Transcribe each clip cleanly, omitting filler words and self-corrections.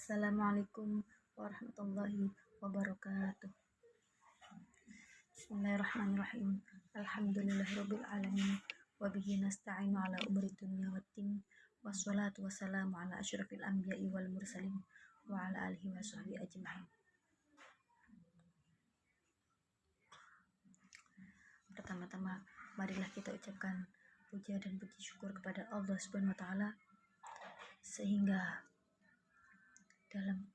Assalamualaikum warahmatullahi wabarakatuh. Bismillahirrahmanirrahim. Alhamdulillahirabbil alamin. Wa bihi nasta'inu ala umuri dunya waddin. Wassalatu wassalamu ala asyrafil anbiya'i wal mursalin wa ala alihi wa sahbihi ajma'in. Pertama-tama, marilah kita ucapkan puja dan puji syukur kepada Allah Subhanahu wa taala sehingga dalam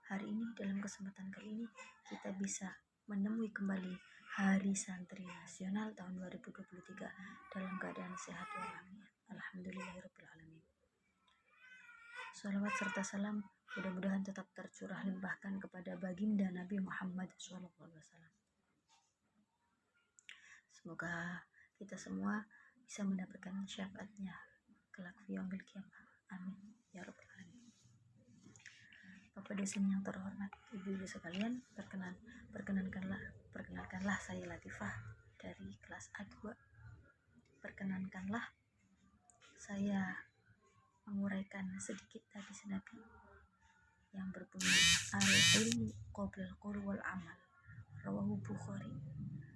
hari ini, dalam kesempatan kali ini, kita bisa menemui kembali Hari Santri Nasional tahun 2023 dalam keadaan sehat walafiat. Alhamdulillahirabbil alamin. Salawat serta salam mudah-mudahan tetap tercurah limpahkan kepada baginda Nabi Muhammad SAW. Semoga kita semua bisa mendapatkan syafaatnya kelak fi yaumil qiyamah. Amin ya rabbal alamin. Bapak dosen yang terhormat, ibu-ibu sekalian, perkenalkanlah saya Latifah dari kelas A2. Perkenankanlah saya menguraikan sedikit hadis Nabi yang berbunyi al-ilmu qoblal qaul wal amal, rawahu Bukhari,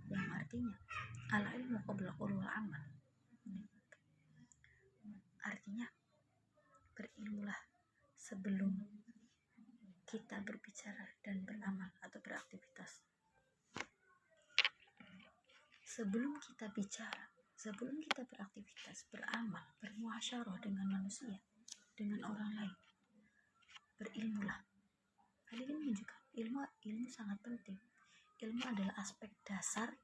yang artinya al-ilmu qoblal qaul wal amal, artinya berilmulah sebelum kita berbicara dan beramal atau beraktivitas. Sebelum kita bicara, sebelum kita beraktivitas, beramal, bermuasyarah dengan manusia, dengan orang lain, berilmulah. Hal ini menunjukkan ilmu sangat penting. Ilmu adalah aspek dasar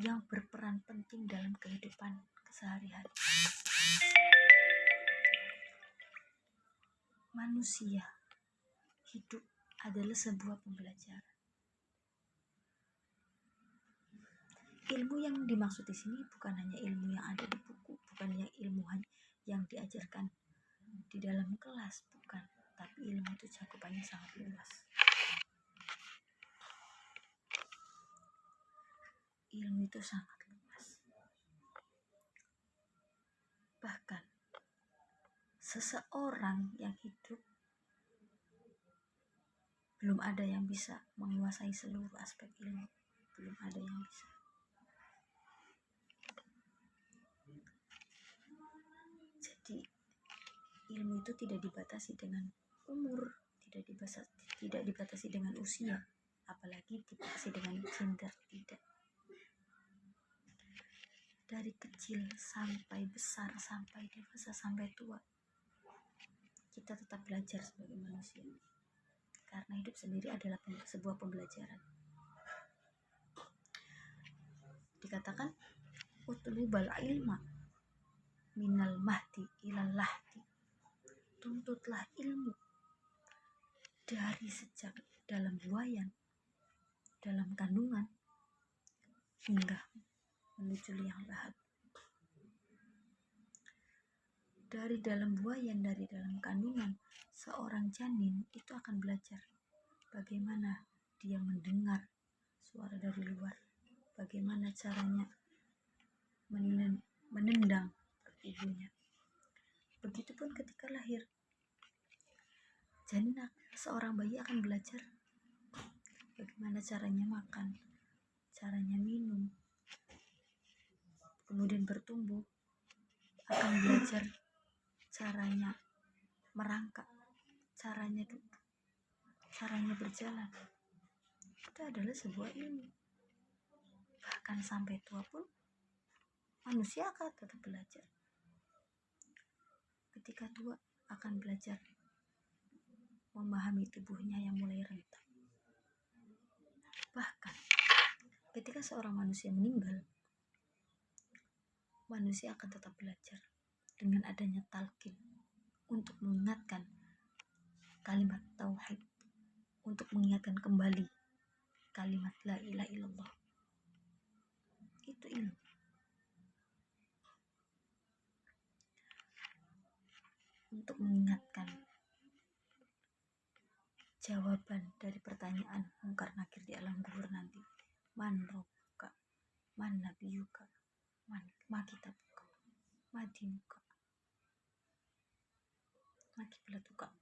yang berperan penting dalam kehidupan sehari-hari. Manusia hidup adalah sebuah pembelajaran. Ilmu yang dimaksud di sini bukan hanya ilmu yang ada di buku, bukan hanya ilmu yang diajarkan di dalam kelas, bukan, tapi ilmu itu cakupannya sangat luas. Ilmu itu sangat luas. Bahkan seseorang yang hidup belum ada yang bisa menguasai seluruh aspek ilmu. Belum ada yang bisa. Jadi ilmu itu tidak dibatasi dengan umur, tidak dibatasi dengan usia, apalagi dibatasi dengan gender, tidak. Dari kecil sampai besar, sampai dewasa, sampai tua, kita tetap belajar sebagai manusia. Karena hidup sendiri adalah sebuah pembelajaran. Dikatakan utlubal ilma minal mahdi ilal lahdi. Tuntutlah ilmu dari sejak dalam buayan, dalam kandungan, hingga menuju liang lahat. Dari dalam buayan, dari dalam kandungan, seorang janin itu akan belajar bagaimana dia mendengar suara dari luar, bagaimana caranya menendang ibunya. Begitupun ketika lahir, janin, seorang bayi akan belajar bagaimana caranya makan, caranya minum, kemudian bertumbuh, akan belajar caranya merangkak, caranya duduk, caranya berjalan. Itu adalah sebuah ilmu. Bahkan sampai tua pun manusia akan tetap belajar. Ketika tua akan belajar memahami tubuhnya yang mulai rentak. Bahkan ketika seorang manusia meninggal, manusia akan tetap belajar dengan adanya talqin untuk mengingatkan kalimat tauhid, untuk mengingatkan kembali kalimat la ilaha illallah. Itu ilmu. Untuk mengingatkan jawaban dari pertanyaan mungkar nakir di alam kubur nanti. Man rabbuka, man nabiyuka, ma kitabuka, ma dinuka, ma kiblatuka.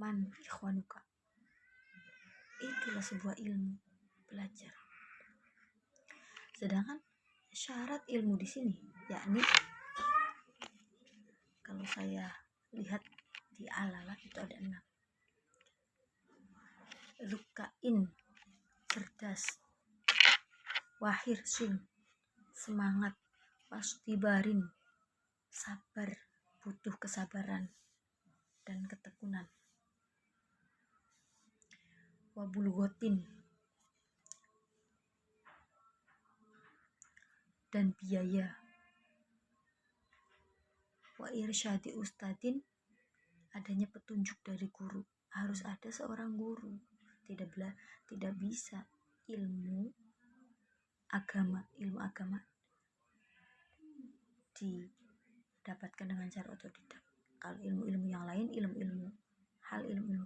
man ikhwanuka. Itulah sebuah ilmu, belajar. Sedangkan syarat ilmu di sini, yakni kalau saya lihat di Al-Alaq itu ada 6. Lukain, cerdas, wahir sing, semangat, pastibarin, sabar, butuh kesabaran dan ketekunan. Wabulgotin, dan biaya. Wa irsyadi ustadin, adanya petunjuk dari guru. Harus ada seorang guru. Tidak bisa ilmu agama didapatkan dengan cara otodidak. Kalau ilmu-ilmu yang lain, ilmu-ilmu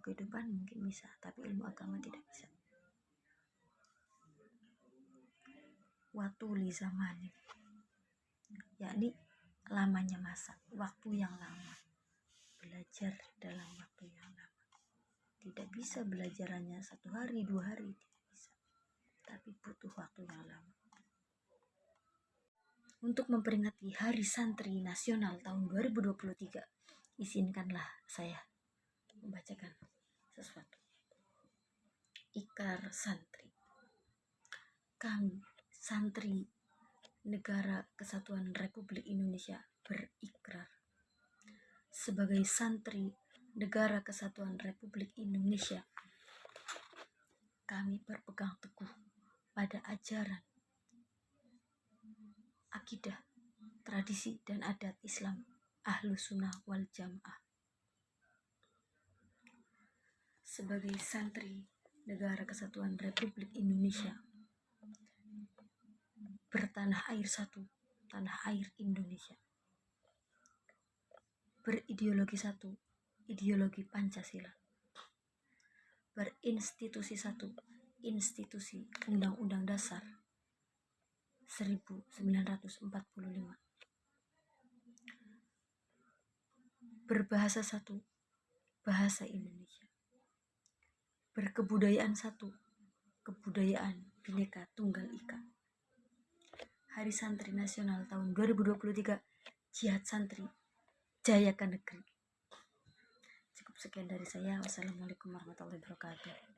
kehidupan mungkin bisa, tapi ilmu agama tidak bisa. Watuli zamani, yakni lamanya masa, waktu yang lama. Belajar dalam waktu yang lama. Tidak bisa belajarannya 1 hari, 2 hari, tidak bisa. Tapi butuh waktu yang lama. Untuk memperingati Hari Santri Nasional tahun 2023, izinkanlah saya membacakan sesuatu. Ikrar santri. Kami, santri Negara Kesatuan Republik Indonesia, berikrar sebagai santri Negara Kesatuan Republik Indonesia, kami berpegang teguh pada ajaran, akidah, tradisi, dan adat Islam Ahlus Sunnah wal Jamaah. Sebagai santri Negara Kesatuan Republik Indonesia, bertanah air satu, tanah air Indonesia, berideologi satu, ideologi Pancasila, berinstitusi satu, institusi Undang-Undang Dasar 1945, berbahasa satu, bahasa Indonesia, berkebudayaan satu, kebudayaan Bhinneka Tunggal Ika. Hari Santri Nasional tahun 2023, Jihad Santri, Jayakan Negeri. Cukup sekian dari saya. Wassalamualaikum warahmatullahi wabarakatuh.